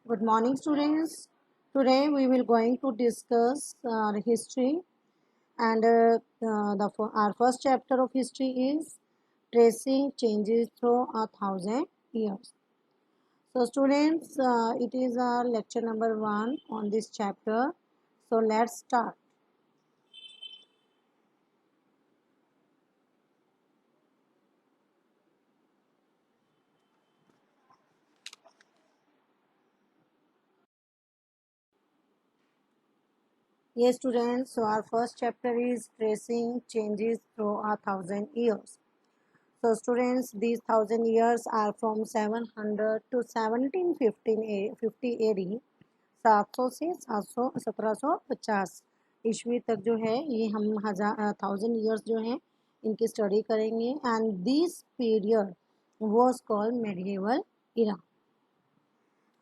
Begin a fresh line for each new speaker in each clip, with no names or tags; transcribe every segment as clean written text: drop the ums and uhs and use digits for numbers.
Good morning, students. Today we will going to discuss history, and our first chapter of history is tracing changes through 1,000 years. So, students, it is our lecture number 1 on this chapter. So, let's start. Yes, students. So, our first chapter is tracing changes through 1,000 years. So students, these 1,000 years are from 700 to 1750 AD, 700 से 700 1750 ईस्वी तक जो है ये हम 1,000 years जो हैं इनकी स्टडी करेंगे. And this period was called medieval era.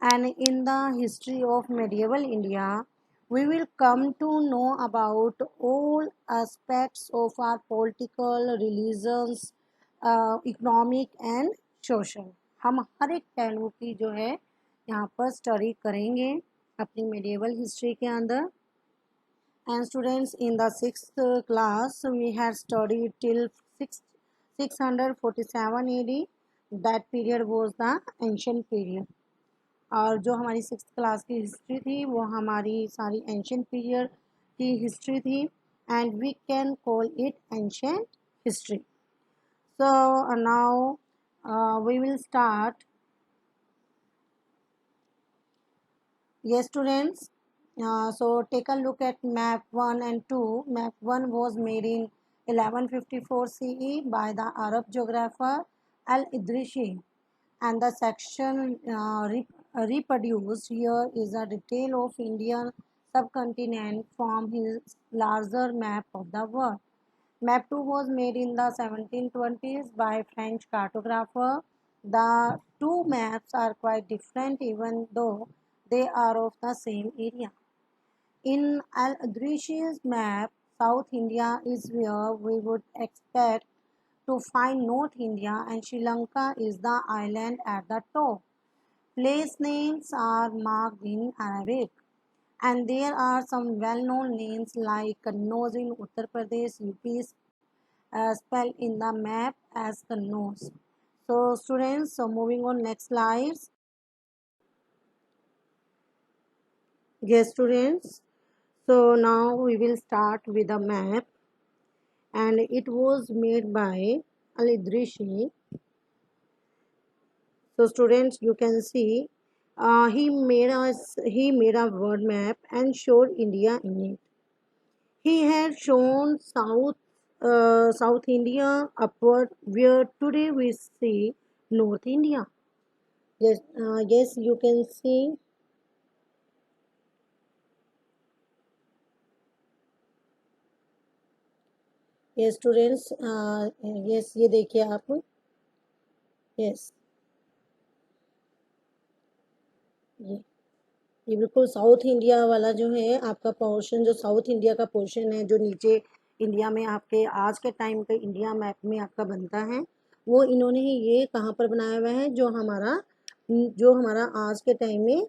And in the history of medieval India, we will come to know about all aspects of our political, religions, economic and social. हम हर एक पहलू की जो है यहाँ पर स्टडी करेंगे अपनी medieval history के अंदर. And students, in the 6th class we had studied till 647 AD. That period was the ancient period. और जो हमारी 6th क्लास की हिस्ट्री थी वो हमारी सारी एंशियंट पीरियड की हिस्ट्री थी. And we can call it ancient history. So now we will start. Yes, students. So take a look at map 1 and 2. Map 1 was made in 1154 CE by the Arab geographer Al-Idrishi, and the section reproduced here is a detail of Indian subcontinent from his larger map of the world. Map 2 was made in the 1720s by French cartographer. The two maps are quite different even though they are of the same area. In Al-Adrishi's map, South India is where we would expect to find North India, and Sri Lanka is the island at the top. Place names are marked in Arabic, and there are some well-known names like Kannauj in Uttar Pradesh, UP, spelled in the map as Kannauj. So students, so moving on next slides. Yes, students. So now we will start with a map, and it was made by Al-Idrishi. So students, you can see he made a word map and showed India in it. He had shown South India upward, where today we see North India. Yes, you can see. Yes, students. Yes, ये देखिए आप. Yes, ये ये बिल्कुल south India वाला जो है आपका पोर्शन, जो साउथ इंडिया का पोर्शन है जो नीचे इंडिया में आपके आज के टाइम पे इंडिया मैप में आपका बनता है, वो इन्होंने ये कहाँ पर बनाया हुआ है, जो हमारा आज के टाइम में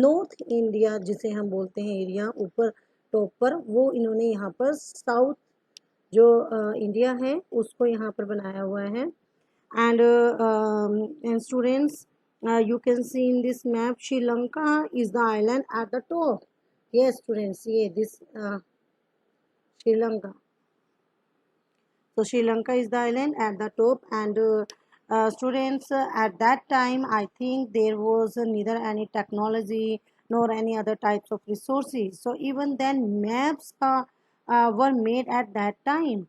नॉर्थ इंडिया जिसे हम बोलते हैं एरिया ऊपर टॉप पर, वो इन्होंने यहाँ पर साउथ जो इंडिया है उसको यहाँ पर बनाया हुआ है. And students, you can see in this map Sri Lanka is the island at the top. Yes, students, yeah, this Sri Lanka. So Sri Lanka is the island at the top, and students, at that time I think there was neither any technology nor any other types of resources. So even then maps were made at that time.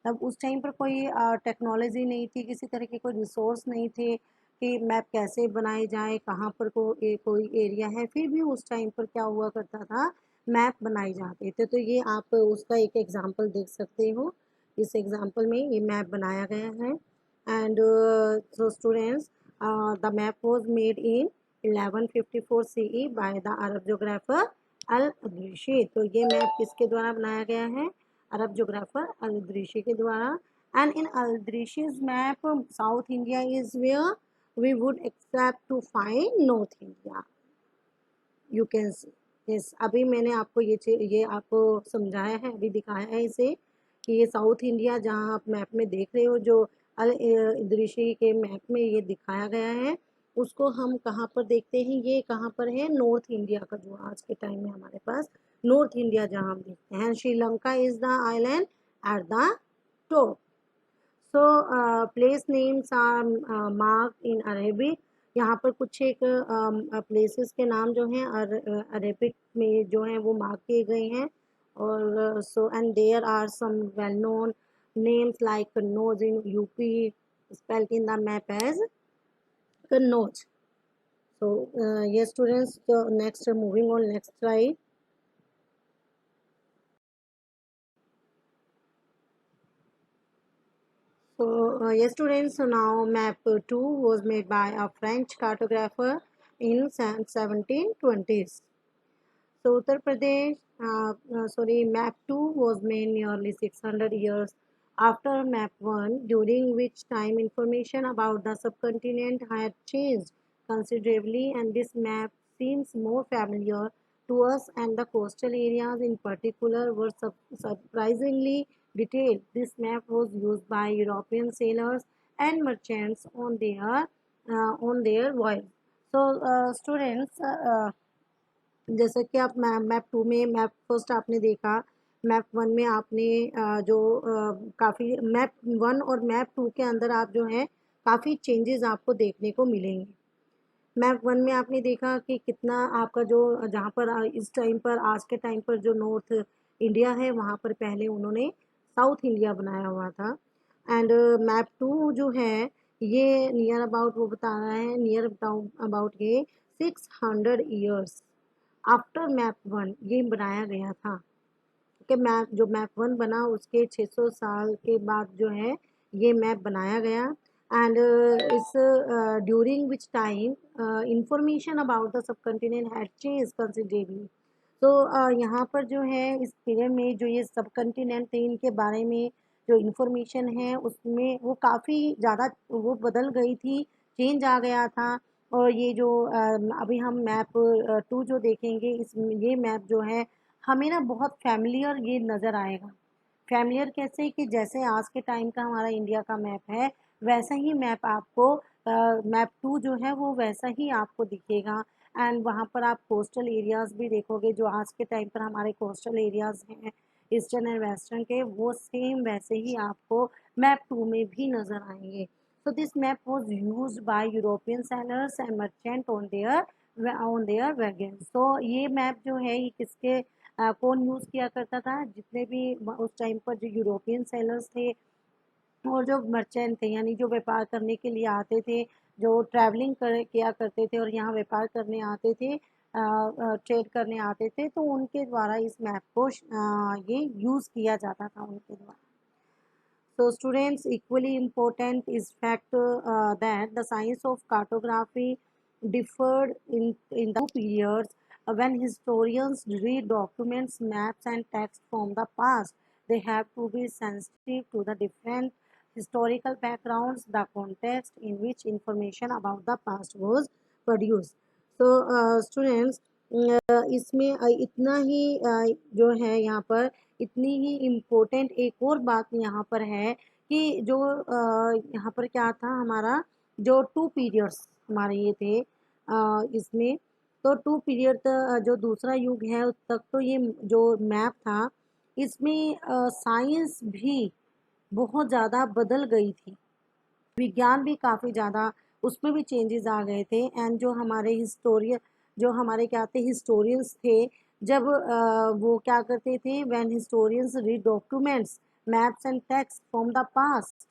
तब उस time पर कोई technology नहीं थी, किसी तरह के कोई रिसोर्स नहीं थे कि मैप कैसे बनाए जाए, कहाँ पर कोई एरिया है. फिर भी उस टाइम पर क्या हुआ करता था, मैप बनाए जाते थे. तो ये आप उसका एक एग्जांपल देख सकते हो. इस एग्जांपल में ये मैप बनाया गया है. And so students, the map was made in 1154 CE by the Arab geographer al-Idrisi. तो ये मैप किसके द्वारा बनाया गया है, अरब जोग्राफर अल-अदरीशी के द्वारा. And in al-Idrisi's map South India is where we would expect to find North India. You can see. Yes, अभी मैंने आपको ये आपको समझाया है, अभी दिखाया है इसे कि ये साउथ इंडिया जहाँ आप मैप में देख रहे हो, जो दृश्य के मैप में ये दिखाया गया है, उसको हम कहाँ पर देखते हैं, ये कहाँ पर है, नॉर्थ इंडिया का, जो आज के टाइम में हमारे पास नॉर्थ इंडिया जहाँ हम देखते हैं। Sri Lanka is the island at the top. So place names are marked in Arabic. यहाँ पर कुछ एक प्लेसेस के नाम जो हैं अरेबिक में जो हैं वो मार्क किए गए हैं। और so and there are some well known names like Kannauj in UP, spelled in the map as Kannauj. So yes students, next moving on next slide. So yes students, so now map 2 was made by a French cartographer in 1720s. So Uttar Pradesh, map 2 was made nearly 600 years after map 1, during which time information about the subcontinent had changed considerably, and this map seems more familiar to us, and the coastal areas in particular were surprisingly detailed. This map was used by European sailors and merchants on their voyage. So students, जैसे कि आप map to में map first आपने देखा, map one में आपने जो काफ़ी मैप वन और मैप टू के अंदर आप जो है काफ़ी चेंजेस आपको देखने को मिलेंगे। मैप वन में आपने देखा कि कितना आपका जो जहाँ पर इस टाइम पर आज के टाइम पर जो नॉर्थ इंडिया है वहाँ पर पहले उन्होंने साउथ इंडिया बनाया हुआ था। एंड मैप टू जो है ये नियर अबाउट वो बता रहा है, नियर अबाउट ये 600 ईयर्स आफ्टर मैप वन ये बनाया गया था। कि मैप जो मैप वन बना उसके 600 साल के बाद जो है ये मैप बनाया गया। एंड इस during which time information about the sub continent had change considerably. तो यहाँ पर जो है इस पीरियड में जो ये सब कंटिनेंट थे इनके बारे में जो इंफॉर्मेशन है उसमें वो काफ़ी ज़्यादा वो बदल गई थी, चेंज आ गया था। और ये जो अभी हम मैप टू जो देखेंगे इस ये मैप जो है हमें ना बहुत फैमिलियर ये नज़र आएगा। फैमिलियर कैसे कि जैसे आज के टाइम का हमारा इंडिया का मैप है वैसा ही मैप आपको मैप टू जो है वो वैसा ही आपको दिखेगा। एंड वहाँ पर आप कोस्टल एरियाज़ भी देखोगे, जो आज के टाइम पर हमारे कोस्टल एरियाज़ हैं ईस्टर्न एंड वेस्टर्न के, वो सेम वैसे ही आपको मैप टू में भी नज़र आएंगे। So this map was used by European sailors and merchant on their wagons. So ये मैप जो है ये किसके कौन यूज़ किया करता था, जितने भी उस टाइम पर जो यूरोपियन सेलर्स थे और जो मर्चेंट थे यानी जो व्यापार करने के लिए आते थे, जो ट्रैवलिंग किया करते थे और यहाँ व्यापार करने आते थे, ट्रेड करने आते थे, तो उनके द्वारा इस मैप को ये यूज़ किया जाता था उनके द्वारा। So students, equally important is fact that the science of cartography differed in the periods when historians read documents, maps and text from the past. They have to be sensitive to the different historical backgrounds, the context in which information about the past was produced. So students, इसमें इतना ही जो है यहाँ पर इतनी ही important एक और बात यहाँ पर है कि जो यहाँ पर क्या था हमारा जो टू पीरियड्स हमारे ये थे इसमें, तो टू पीरियड जो दूसरा युग है उस तक तो ये जो मैप था इसमें साइंस भी बहुत ज़्यादा बदल गई थी, विज्ञान भी काफ़ी ज़्यादा उसमें भी चेंजेस आ गए थे। एंड जो हमारे हिस्टोरियन जो हमारे क्या थे हिस्टोरियंस थे, जब वो क्या करते थे, when historians read documents maps and text from the past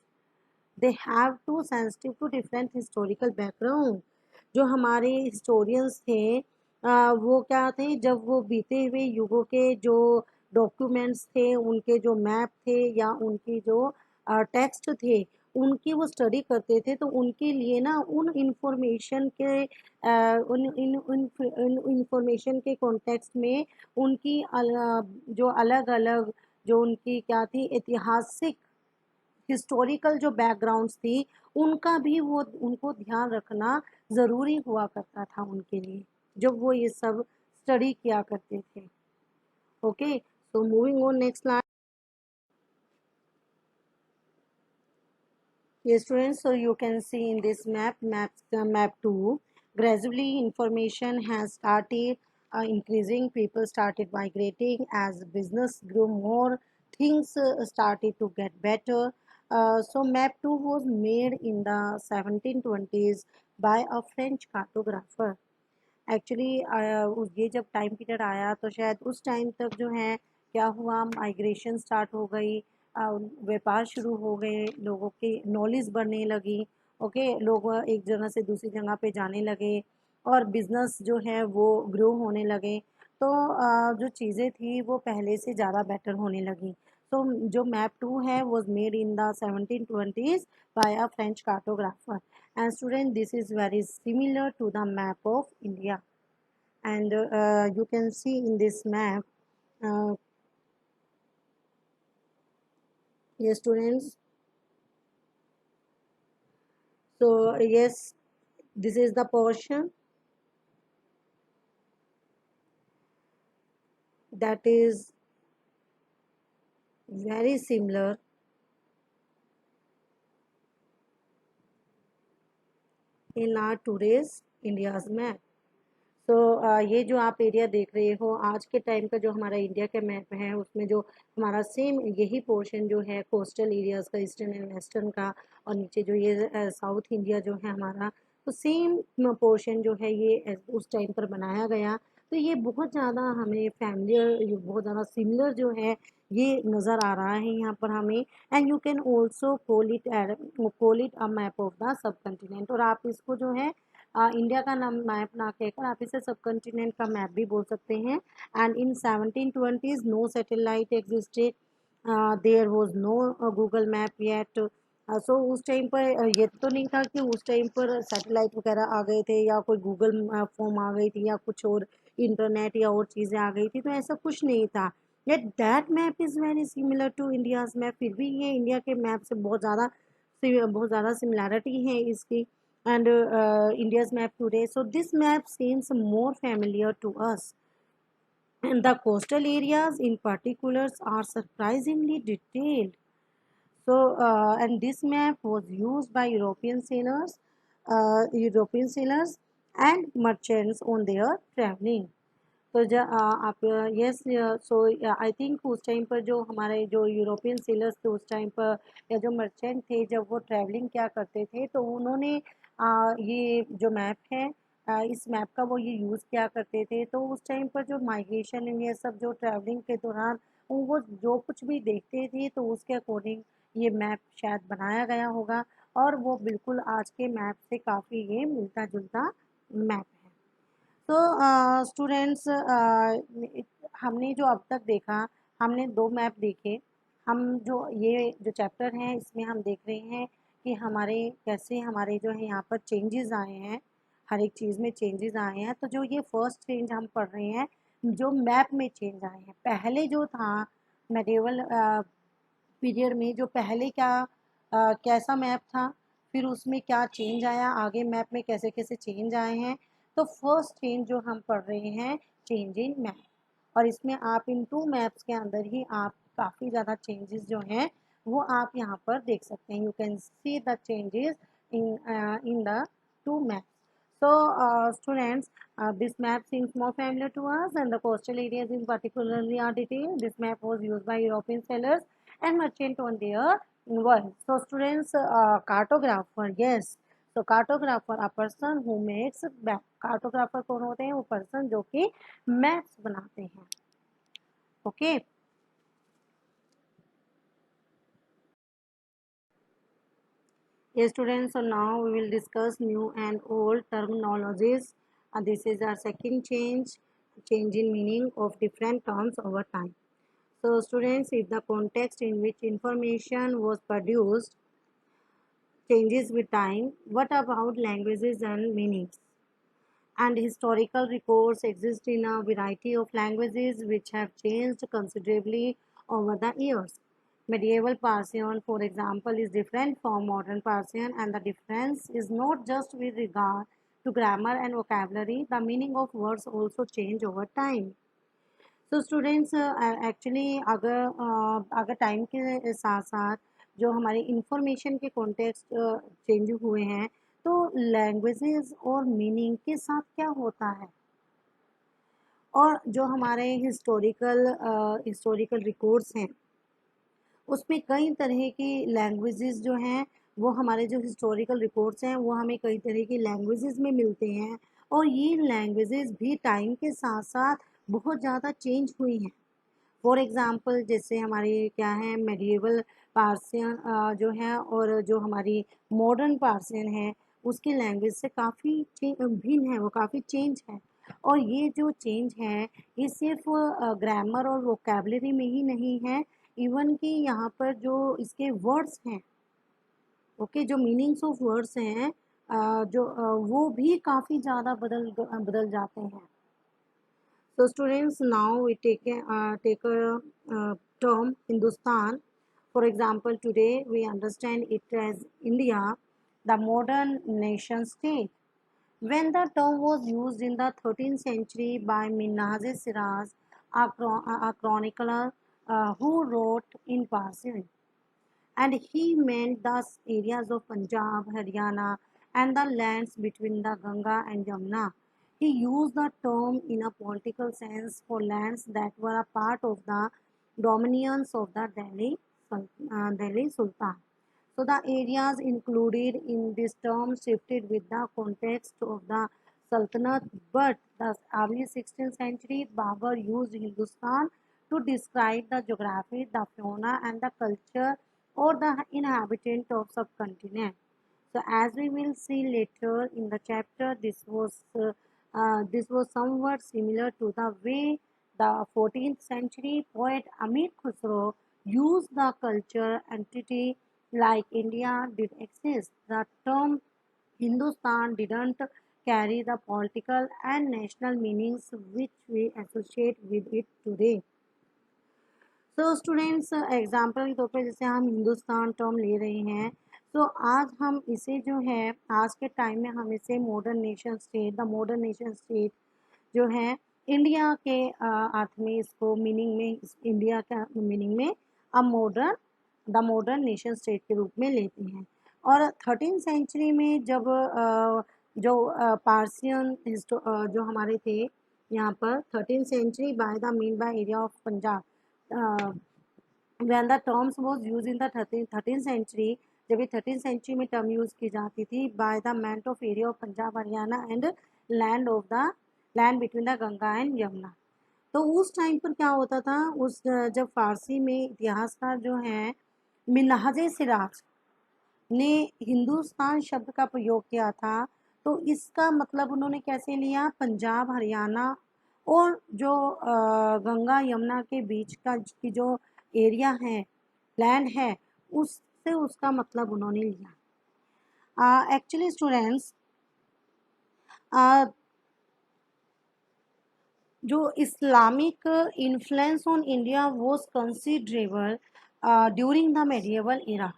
they have to sensitive to different historical background. जो हमारे हिस्टोरियंस थे वो क्या थे, जब वो बीते हुए युगों के जो डॉक्यूमेंट्स थे, उनके जो मैप थे या उनकी जो टेक्स्ट थे उनकी वो स्टडी करते थे, तो उनके लिए ना उन इंफॉर्मेशन के उन इंफॉर्मेशन के कॉन्टेक्स्ट में उनकी जो अलग अलग जो उनकी क्या थी ऐतिहासिक हिस्टोरिकल जो बैकग्राउंड्स थी उनका भी वो उनको ध्यान रखना ज़रूरी हुआ करता था उनके लिए, जब वो ये सब स्टडी किया करते थे। Okay, so moving on next slide. Yes, students, so you can see in this map 2, gradually information has started increasing. People started migrating as business grew more. Things started to get better. So map 2 was made in the 1720s by a French cartographer. Actually ये जब time period आया तो शायद उस time तक जो है क्या हुआ, माइग्रेशन स्टार्ट हो गई, व्यापार शुरू हो गए, लोगों की नॉलेज बढ़ने लगी। ओके, लोग एक जगह से दूसरी जगह पे जाने लगे और बिजनेस जो है वो ग्रो होने लगे। तो जो चीज़ें थी वो पहले से ज़्यादा बेटर होने लगी। तो जो मैप 2 है was made in the 1720s by a French cartographer. And student, this is very similar to the map of India. And you can see in this map, uh, yes students, so yes, this is the portion that is very similar in our today's India's map. तो ये जो आप area देख रहे हो आज के time का जो हमारा इंडिया का मैप है उसमें जो हमारा सेम यही पोर्शन जो है कोस्टल एरियाज़ का, ईस्टर्न एंड वेस्टर्न का, और नीचे जो ये साउथ इंडिया जो है हमारा, तो सेम पोर्शन जो है ये उस टाइम पर बनाया गया। तो ये बहुत ज़्यादा हमें फैमिलियर, ये बहुत ज़्यादा सिमिलर जो है ये नज़र आ रहा है यहाँ पर हमें। And you can also call it a map of the sub continent, और आप इसको जो है इंडिया का नाम मैप ना कहकर आप इसे सब कंटिनेंट का मैप भी बोल सकते हैं। And in 1720s no satellite existed, there was no Google map yet. So उस टाइम पर ये तो नहीं था कि उस टाइम पर सैटेलाइट वगैरह आ गए थे या कोई गूगल फॉर्म आ गई थी या कुछ और इंटरनेट या और चीज़ें आ गई थी, तो ऐसा कुछ नहीं था। Yet that map is very similar to India's map, फिर भी ये इंडिया के मैप से बहुत ज़्यादा सिमिलैरिटी है इसकी and India's map today. So this map seems more familiar to us. And the coastal areas in particular are surprisingly detailed. So, and this map was used by European sailors and merchants on their traveling. तो आप yes, so I think उस time पर जो हमारे जो European sellers थे उस time पर, या जो मर्चेंट थे, जब वो ट्रैवलिंग क्या करते थे तो उन्होंने ये जो मैप है, इस मैप का वो ये यूज़ किया करते थे। तो उस टाइम पर जो माइग्रेशन ये सब जो ट्रैवलिंग के दौरान वो जो कुछ भी देखते थे तो उसके अकॉर्डिंग ये मैप शायद बनाया गया होगा, और वो बिल्कुल आज के मैप से काफ़ी ये मिलता जुलता मैप है। तो स्टूडेंट्स, हमने जो अब तक देखा, हमने दो मैप देखे। हम जो ये जो चैप्टर हैं इसमें हम देख रहे हैं कि हमारे कैसे हमारे जो है यहाँ पर चेंजेस आए हैं, हर एक चीज़ में चेंजेस आए हैं। तो जो ये फर्स्ट चेंज हम पढ़ रहे हैं, जो मैप में चेंज आए हैं, पहले जो था मेडिवल पीरियड में, जो पहले कैसा मैप था, फिर उसमें क्या चेंज आया, आगे मैप में कैसे कैसे चेंज आए हैं। तो फर्स्ट चेंज जो हम पढ़ रहे हैं, चेंज इन मैप, और इसमें आप इन टू मैप्स के अंदर ही आप काफ़ी ज़्यादा चेंजेस जो हैं वो आप यहाँ पर देख सकते हैं। You can see the changes in the two maps. So, students, this map seems more familiar to us, and the coastal areas in particularly are detailed. This map was used by European sailors and merchant on their world. So, students, cartographer, yes. So, cartographer, a person who makes map. Cartographer कौन होते हैं? वो person जो कि maps बनाते हैं. Okay. Yes, students, so now we will discuss new and old terminologies. This is our second change in meaning of different terms over time. So, students, if the context in which information was produced changes with time, what about languages and meanings? And historical records exist in a variety of languages which have changed considerably over the years. Medieval Persian, for example, is different from modern Persian, and the difference is not just with regard to grammar and vocabulary, the meaning of words also change over time. तो students actually अगर time के साथ साथ जो हमारे information के context change हुए हैं, तो लैंग्वेजेस और मीनिंग के साथ क्या होता है, और जो हमारे हिस्टोरिकल रिकॉर्ड्स हैं उसमें कई तरह की लैंग्वेजेस जो हैं, वो हमारे जो हिस्टोरिकल रिकॉर्ड्स हैं वो हमें कई तरह की लैंग्वेजेस में मिलते हैं, और ये लैंग्वेजेस भी टाइम के साथ साथ बहुत ज़्यादा चेंज हुई हैं। फॉर एग्ज़ाम्पल जैसे हमारे क्या है मेडिएवल पार्सियन जो है, और जो हमारी मॉडर्न पार्सियन है उसकी लैंग्वेज से काफ़ी भिन्न है, वो काफ़ी चेंज है। और ये जो चेंज है ये सिर्फ ग्रामर और वोकेबलरी में ही नहीं है, इवन कि यहाँ पर जो इसके वर्ड्स हैं, ओके, जो मीनिंग्स ऑफ वर्ड्स हैं वो भी काफ़ी ज़्यादा बदल जाते हैं। So students, now we take a term Hindustan. For example, today we understand it as India, the modern nation state. When the term was used in the 13th century by Minhaj Siraj, a chronicler who wrote in Parsi, and he meant the areas of Punjab, Haryana, and the lands between the Ganga and Yamuna. He used the term in a political sense for lands that were a part of the dominions of the Delhi Sultan. So the areas included in this term shifted with the context of the Sultanate, but the early 16th century Babur used Hindustan to describe the geography, the fauna and the culture or the inhabitant of subcontinent. So as we will see later in the chapter, this was somewhat similar to the way the 14th century poet Amir Khusro used the culture entity like India did exist. The term Hindustan didn't carry the political and national meanings which we associate with it today. तो students example के तौर पे जैसे हम Hindustan term ले रहे हैं, तो आज हम इसे जो है आज के टाइम में हम इसे modern nation state, the modern nation state जो है इंडिया के अर्थ में इसको मीनिंग में इंडिया का मीनिंग में द मॉडर्न नेशन स्टेट के रूप में लेते हैं। और 13th सेंचुरी में जब जो पार्सियन जो हमारे थे यहाँ पर 13th century by the mean by area of Punjab, when the terms was used in the 13th century, जब ये 13th सेंचुरी में टर्म यूज की जाती थी by the meant of area of Punjab Haryana and land between the Ganga and Yamuna. तो उस time पर क्या होता था, उस जब फारसी में इतिहासकार जो हैं मिन्हाज सिराज ने हिंदुस्तान शब्द का प्रयोग किया था, तो इसका मतलब उन्होंने कैसे लिया, पंजाब हरियाणा और जो गंगा यमुना के बीच का की जो एरिया है, लैंड है, उससे उसका मतलब उन्होंने लिया। एक्चुअली स्टूडेंट्स जो Islamic influence on India was considerable during the medieval era.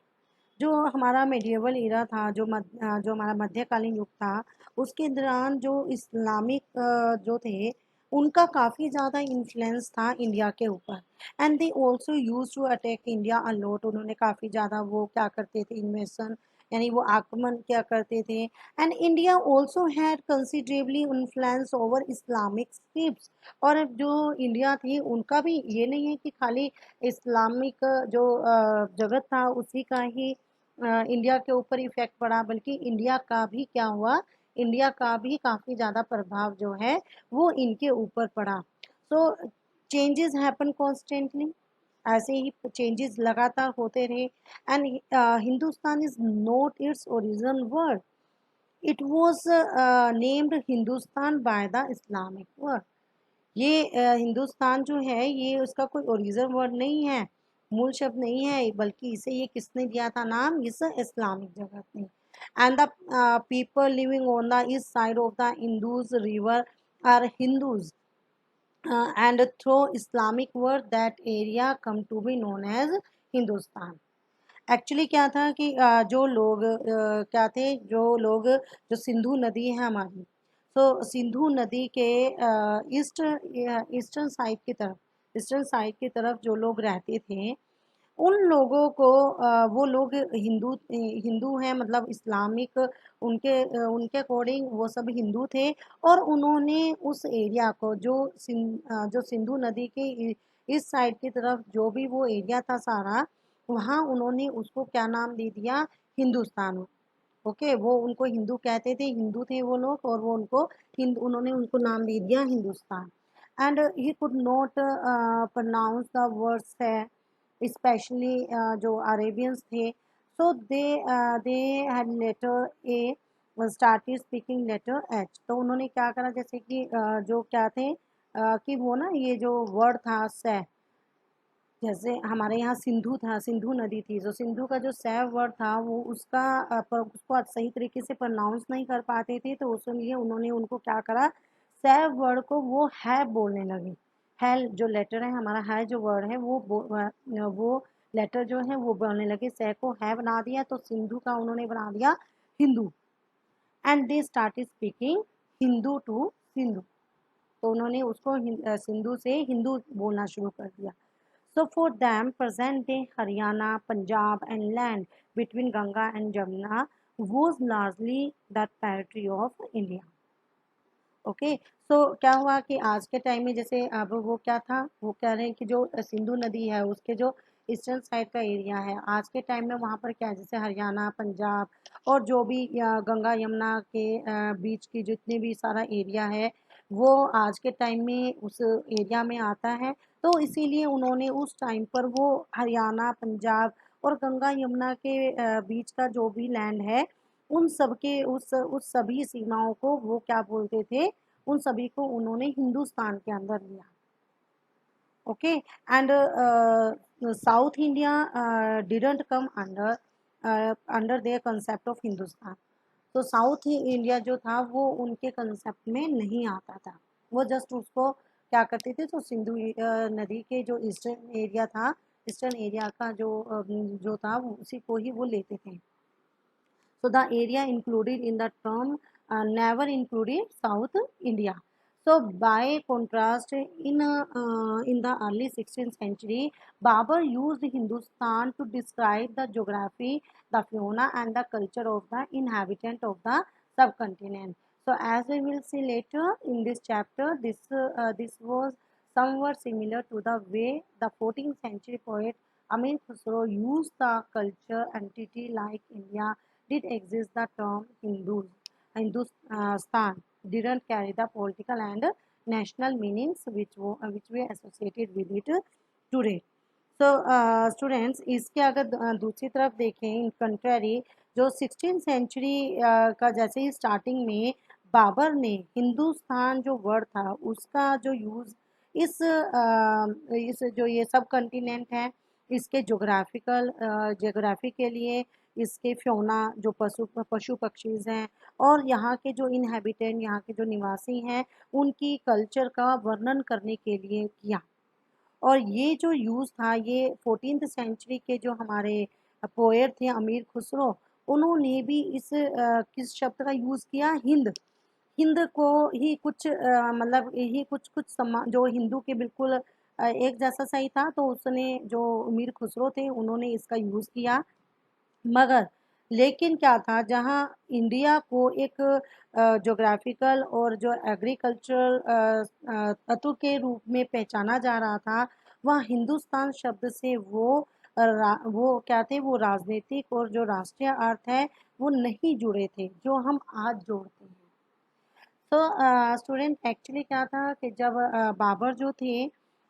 जो हमारा मेडिएवल इरा था, जो हमारा मध्यकालीन युग था, उसके दौरान जो इस्लामिक जो थे उनका काफ़ी ज़्यादा इन्फ्लुएंस था इंडिया के ऊपर। And they also use to attack India a lot. उन्होंने काफ़ी ज़्यादा वो क्या करते थे, इन्वेशन यानी वो आक्रमण क्या करते थे। And India also had considerably influence over Islamic scripts. और जो इंडिया थी उनका भी ये नहीं है कि खाली इस्लामिक जो जगत था उसी का ही इंडिया के ऊपर इफेक्ट पड़ा, बल्कि इंडिया का भी क्या हुआ, इंडिया का भी काफ़ी ज़्यादा प्रभाव जो है वो इनके ऊपर पड़ा। सो चेंजेस हैपन कॉन्स्टेंटली, ऐसे ही चेंजेस लगातार होते रहे। And Hindustan is not its original word, it was named Hindustan by the Islamic word. ये हिंदुस्तान जो है ये उसका कोई ओरिजिनल वर्ड नहीं है, मूल शब्द नहीं है, बल्कि इसे ये किसने दिया था नाम, इस इस्लामिक जगत ने। And the people living on the east side of the Indus river are Hindus, and through Islamic word that area come to be known as Hindustan. Actually क्या था कि जो लोग क्या थे, जो लोग, जो सिंधु नदी है हमारी, तो सिंधु नदी के ईस्टर्न साइड की तरफ, जो लोग रहते थे, उन लोगों को वो लोग हिंदू हैं, मतलब इस्लामिक, उनके अकॉर्डिंग वो सब हिंदू थे। और उन्होंने उस एरिया को, जो सिंधु नदी के इस साइड की तरफ जो भी वो एरिया था सारा, वहाँ उन्होंने उसको क्या नाम दे दिया, हिंदुस्तान। ओके, वो उनको हिंदू कहते थे, हिंदू थे वो लोग, और वो उन्होंने उनको नाम दे दिया Hindustan. And he could not pronounce the words है, स्पेशली जो अरेबियंस थे। So they had letter A started speaking letter H. तो उन्होंने क्या करा, जैसे कि जो क्या थे, कि वो ना, ये जो वर्ड था सै, जैसे हमारे यहाँ सिंधु था, सिंधु नदी थी, जो सिंधु का जो सैव वर्ड था, वो उसको सही तरीके से प्रोनाउंस नहीं कर पाते थे, तो उसलिए उन्होंने उनको क्या करा, सैव वर्ड को वो है बोलने लगे। है जो लेटर है हमारा, है जो वर्ड है, वो लेटर जो है वो बोलने लगे, सै को है बना दिया, तो सिंधु का उन्होंने बना दिया Hindu. And they started speaking Hindu to Sindhu. तो उन्होंने उसको सिंधु से हिंदू बोलना शुरू कर दिया। So for them, present day Haryana, Punjab and land between Ganga and Jamuna was largely the territory of India. Okay, so क्या हुआ कि आज के टाइम में, जैसे अब वो क्या था, वो कह रहे हैं कि जो सिंधु नदी है उसके जो ईस्टर्न साइड का एरिया है, आज के टाइम में वहाँ पर क्या है, जैसे हरियाणा, पंजाब और जो भी गंगा यमुना के बीच की जितने भी सारा एरिया है, वो आज के टाइम में उस एरिया में आता है। तो इसीलिए उन्होंने उस टाइम पर वो हरियाणा, पंजाब और गंगा यमुना के बीच का जो भी लैंड है, उन सब के उस सभी सीमाओं को वो क्या बोलते थे, उन सभी को उन्होंने हिंदुस्तान के अंदर लिया। Okay, and south India didn't come under their concept of Hindustan. तो साउथ इंडिया जो था वो उनके कंसेप्ट में नहीं आता था। वो जस्ट उसको क्या करते थे, तो सिंधु नदी के जो ईस्टर्न एरिया था, ईस्टर्न एरिया का जो था उसी को ही वो लेते थे। So the area included in the term never included South India. So by contrast, in the early 16th century, Babur used Hindustan to describe the geography, the fauna, and the culture of the inhabitant of the subcontinent. So as we will see later in this chapter, this was somewhat similar to the way the 14th century poet Amir Khusro used the culture entity like India did exist. The term Hindustan didn't carry the political and national meanings which we associated with it today. So students, इसके अगर दूसरी तरफ देखें, in country, जो 16 century का जैसे ही starting में बाबर ने हिंदुस्तान जो वर्ड था उसका जो यूज़ इस जो ये सब कंटिनेंट है इसके जोग्राफी के लिए, इसके फ्योना जो पशु पक्षीज़ हैं, और यहाँ के जो इनहेबिटेंट, यहाँ के जो निवासी हैं, उनकी कल्चर का वर्णन करने के लिए किया। और ये जो यूज़ था, ये 14th सेंचुरी के जो हमारे पोएट थे अमीर खुसरो, उन्होंने भी किस शब्द का यूज़ किया, हिंद। हिंद को ही कुछ मतलब यही कुछ कुछ जो हिंदू के बिल्कुल एक जैसा सही था, तो उसने जो अमीर खुसरो थे उन्होंने इसका यूज़ किया। मगर लेकिन क्या था, जहाँ इंडिया को एक ज्योग्राफिकल और जो एग्रीकल्चरल तत्व के रूप में पहचाना जा रहा था, वह हिंदुस्तान शब्द से वो क्या थे, वो राजनीतिक और जो राष्ट्रीय अर्थ है वो नहीं जुड़े थे, जो हम आज जोड़ते हैं। तो स्टूडेंट, एक्चुअली क्या था कि जब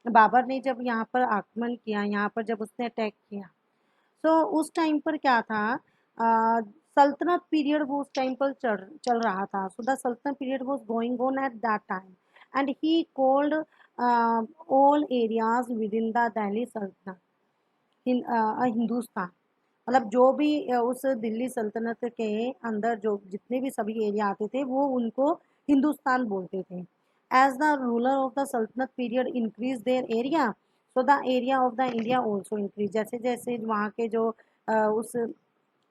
बाबर ने जब यहाँ पर आक्रमण किया, यहाँ पर जब उसने अटैक किया, तो उस टाइम पर क्या था, सल्तनत पीरियड वो उस टाइम पर चल रहा था। So the sultanate period was going on at that time, and he called all areas with in the Delhi सल्तनत हिंदुस्तान। मतलब जो भी उस दिल्ली सल्तनत के अंदर जो जितने भी सभी एरिया आते थे, वो उनको हिंदुस्तान बोलते थे। As the ruler of the sultanate period increase their area, so the area of the India also increase. जैसे जैसे वहाँ के जो उस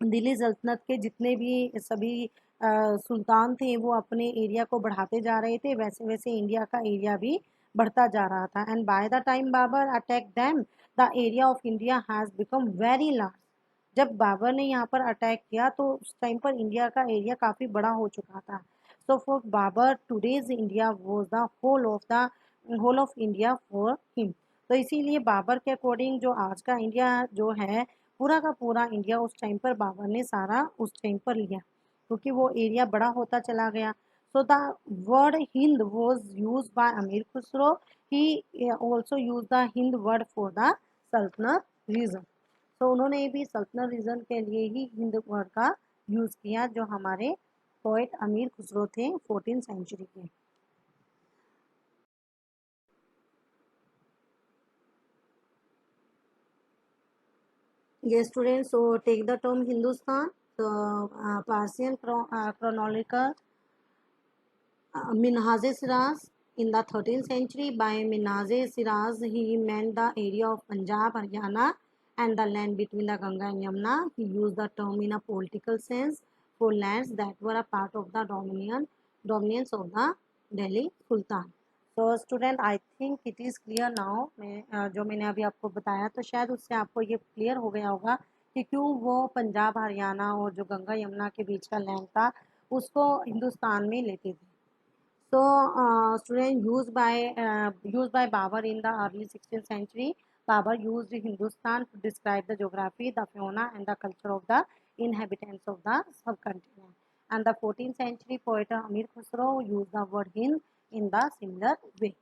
दिल्ली सल्तनत के जितने भी सभी सुल्तान थे वो अपने एरिया को बढ़ाते जा रहे थे, वैसे वैसे इंडिया का एरिया भी बढ़ता जा रहा था। And by the time Babur attack them, the area of India has become very large. जब बाबर ने यहाँ पर अटैक किया तो उस टाइम पर इंडिया का एरिया काफ़ी बड़ा हो चुका था। So for Babur today's India was the whole of India for him. तो इसीलिए बाबर के अकॉर्डिंग जो आज का इंडिया जो है, पूरा का पूरा इंडिया उस टाइम पर बाबर ने सारा उस टाइम पर लिया, क्योंकि वो एरिया बड़ा होता चला गया। So the word Hind was use by Amir Khusro, he also use the Hind word for the sultanate region. तो उन्होंने भी सल्तनत रीजन के लिए ही हिंद वर्ड का यूज किया, जो हमारे पोएट अमीर खुसरो थे 14th सेंचुरी के। Yes, students, so take the term Hindustan. So, Persian chronological Minhaj Siraz in the 13th century. By Minhaj Siraz, he meant the area of Punjab, Haryana, and the land between the Ganga and Yamuna. He used the term in a political sense for lands that were a part of the dominance of the Delhi Sultan. तो student I think it is clear now. मैं जो मैंने अभी आपको बताया तो शायद उससे आपको ये क्लियर हो गया होगा कि क्यों वो पंजाब हरियाणा और जो गंगा यमुना के बीच का लैंड था उसको हिंदुस्तान में लेते थे। So, student used by Babar in the early 16th century. Babar used Hindustan to describe the geography, the fauna, and the culture of the inhabitants of the subcontinent. And the 14th century poet Amir Khusro used the word Hind in the similar way.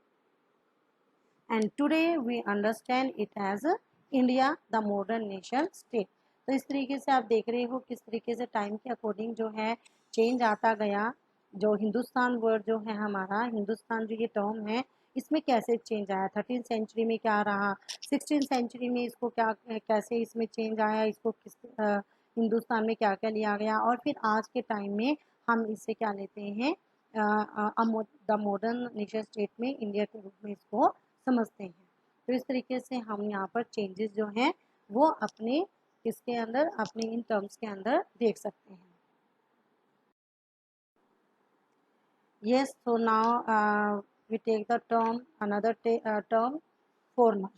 And today we understand it as India, the modern nation state. तो इस तरीके से आप देख रहे हो किस तरीके से टाइम के अकॉर्डिंग जो है चेंज आता गया। जो हिंदुस्तान वर्ड जो है हमारा, हिंदुस्तान जो ये टर्म है, इसमें कैसे चेंज आया, 13th सेंचुरी में क्या रहा, 16th सेंचुरी में इसको क्या कैसे इसमें चेंज आया, इसको किस हिंदुस्तान में क्या क्या लिया गया, और फिर आज के टाइम में हम इससे क्या लेते हैं, द मॉडर्न नेशन स्टेट में इंडिया के रूप में इसको समझते हैं। तो इस तरीके से हम यहाँ पर चेंजेस जो हैं वो अपने इसके अंदर, अपने इन टर्म्स के अंदर देख सकते हैं। Yes, so now we take the term, another term, foreigners.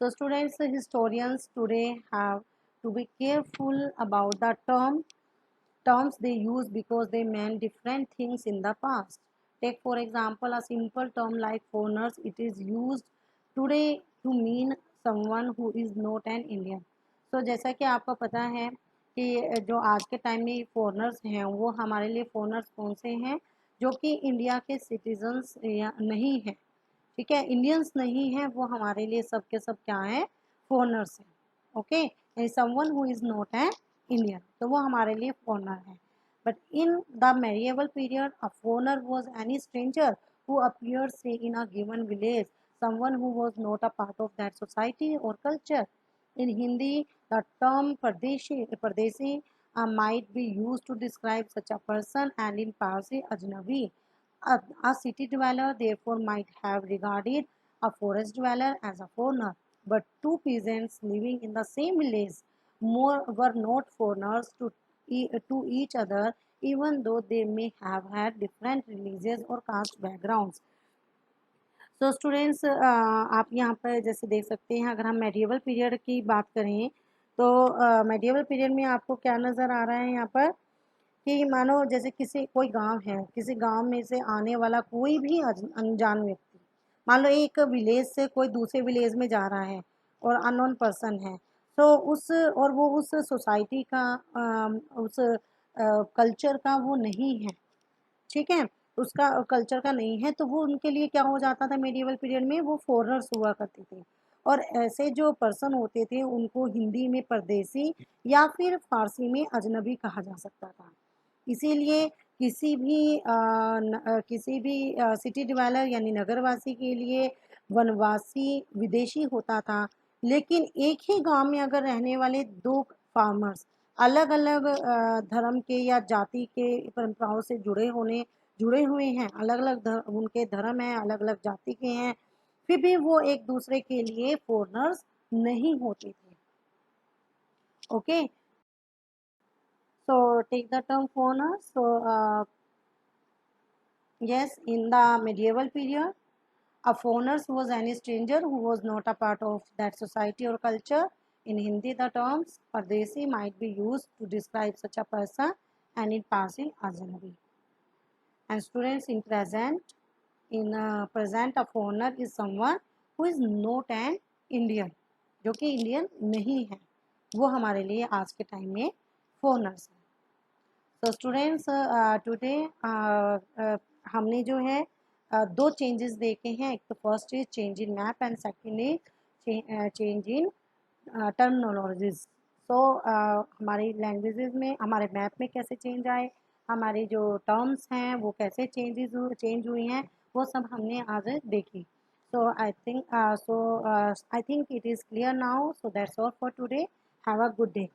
So students, historians today have to be careful about the terms they use because they meant different things in the past. Take for example a simple term like foreigners. It is used today to mean someone who is not an Indian. So जैसा कि आपको पता है कि जो आज के time में फॉरेनर्स हैं वो हमारे लिए फॉरेनर्स कौन से हैं, जो कि इंडिया के सिटीजन्स नहीं हैं, ठीक है, इंडियंस नहीं है, वो हमारे लिए सब के सब क्या है, फॉरेनर्स हैं। Okay, someone who is not an Indian, तो वो हमारे लिए फॉरेनर है। But in the medieval period a foreigner was any stranger who appeared say in a given village, someone who was not a part of that society और culture. In Hindi the term pardesi might be used to describe such a person, and in Parsi ajnabi. A city dweller therefore might have regarded a forest dweller as a foreigner, but two peasants living in the same village were not foreigners to each other, even though they may have had different religious or caste backgrounds. तो students आप यहाँ पर जैसे देख सकते हैं, अगर हम मेडिएवल पीरियड की बात करें तो मेडिएवल पीरियड में आपको क्या नज़र आ रहा है यहाँ पर कि मानो जैसे किसी कोई गांव है, किसी गांव में से आने वाला कोई भी अनजान व्यक्ति, मान लो एक विलेज से कोई दूसरे विलेज में जा रहा है और अननोन पर्सन है, तो उस और वो उस सोसाइटी का उस कल्चर का वो नहीं है, ठीक है, उसका कल्चर का नहीं है, तो वो उनके लिए क्या हो जाता था, मेडिएवल पीरियड में वो फॉरेनर्स हुआ करते थे। और ऐसे जो पर्सन होते थे उनको हिंदी में परदेसी या फिर फारसी में अजनबी कहा जा सकता था। इसीलिए किसी भी सिटी डिवेलपर यानी नगरवासी के लिए वनवासी विदेशी होता था। लेकिन एक ही गांव में अगर रहने वाले दो फार्मर्स अलग अलग धर्म के या जाति के परंपराओं से जुड़े हुए हैं, अलग अलग उनके धर्म हैं, अलग अलग जाति के हैं, फिर भी वो एक दूसरे के लिए फॉरेनर्स नहीं होते थे। Okay, so take the term foreigner. So yes, in the medieval period, a foreigner was any stranger who was not a part of that society or culture. In Hindi, the terms Pardesi might be used to describe such a person, and in Parsi, Ajnabi. And students, in present, a foreigner is someone who is not an Indian, जो कि Indian नहीं है, वो हमारे लिए आज के time में foreigners हैं. तो स्टूडेंट्स टुडे हमने जो है दो चेंजेस देखे हैं. एक तो first is change in map and second is change in terminologies. So हमारी लैंग्वेजेस में, हमारे मैप में कैसे चेंज आए, हमारी जो टर्म्स हैं वो कैसे चेंज हुई हैं, वो सब हमने आज देखी. So I think it is clear now. So that's all for today. Have a good day.